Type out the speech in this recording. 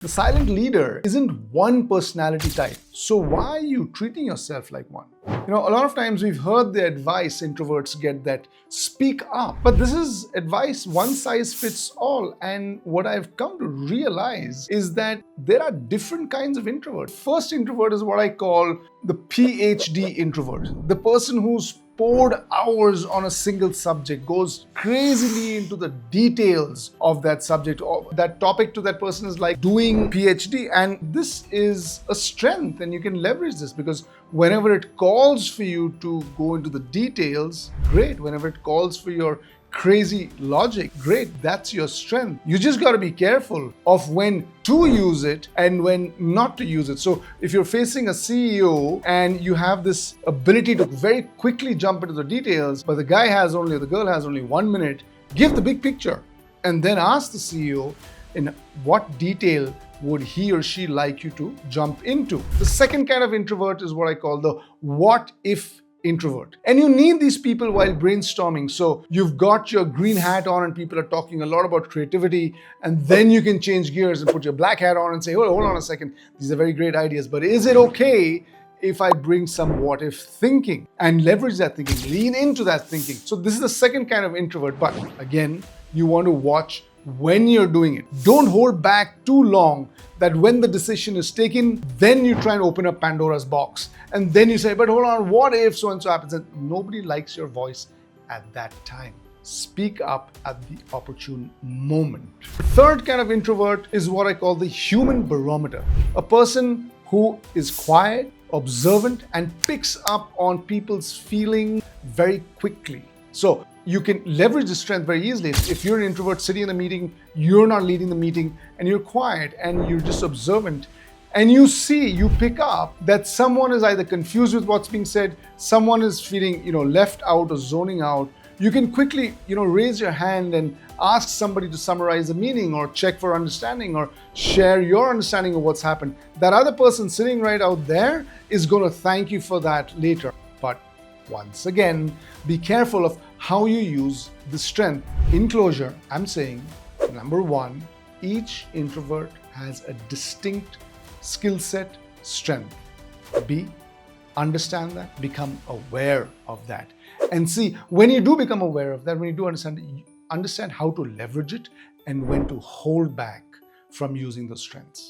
The silent leader isn't one personality type. So why are you treating yourself like one? A lot of times we've heard the advice introverts get that speak up. But this is advice one size fits all. And what I've come to realize is that there are different kinds of introverts. First introvert is what I call the PhD introvert. The person who's poured hours on a single subject, goes crazily into the details of that subject or that topic. To that person is like doing PhD, and this is a strength, and you can leverage this because whenever it calls for you to go into the details, great. Whenever it calls for your crazy logic, great, that's your strength. You just got to be careful of when to use it and when not to use it. So if you're facing a CEO and you have this ability to very quickly jump into the details, but the guy has only, or the girl has only 1 minute, give the big picture and then ask the CEO in what detail would he or she like you to jump into. The second kind of introvert is what I call the what if introvert. And you need these people while brainstorming. So you've got your green hat on and people are talking a lot about creativity, and then you can change gears and put your black hat on and say, hold on a second, these are very great ideas, but is it okay if I bring some what if thinking and leverage that thinking, lean into that thinking? So this is the second kind of introvert, but again, you want to watch when you're doing it. Don't hold back too long that when the decision is taken, then you try and open up Pandora's box. And then you say, but hold on, what if so and so happens? And nobody likes your voice at that time. Speak up at the opportune moment. The third kind of introvert is what I call the human barometer. A person who is quiet, observant, and picks up on people's feelings very quickly. So you can leverage the strength very easily. If you're an introvert sitting in a meeting, you're not leading the meeting, and you're quiet and you're just observant, and you pick up that someone is either confused with what's being said, someone is feeling, left out or zoning out, you can quickly, raise your hand and ask somebody to summarize the meaning or check for understanding or share your understanding of what's happened. That other person sitting right out there is going to thank you for that later. But once again, be careful of how you use the strength. In closure, I'm saying, number one, each introvert has a distinct skill set, strength. B, understand that, become aware of that. And C, when you do become aware of that, when you do understand how to leverage it and when to hold back from using those strengths.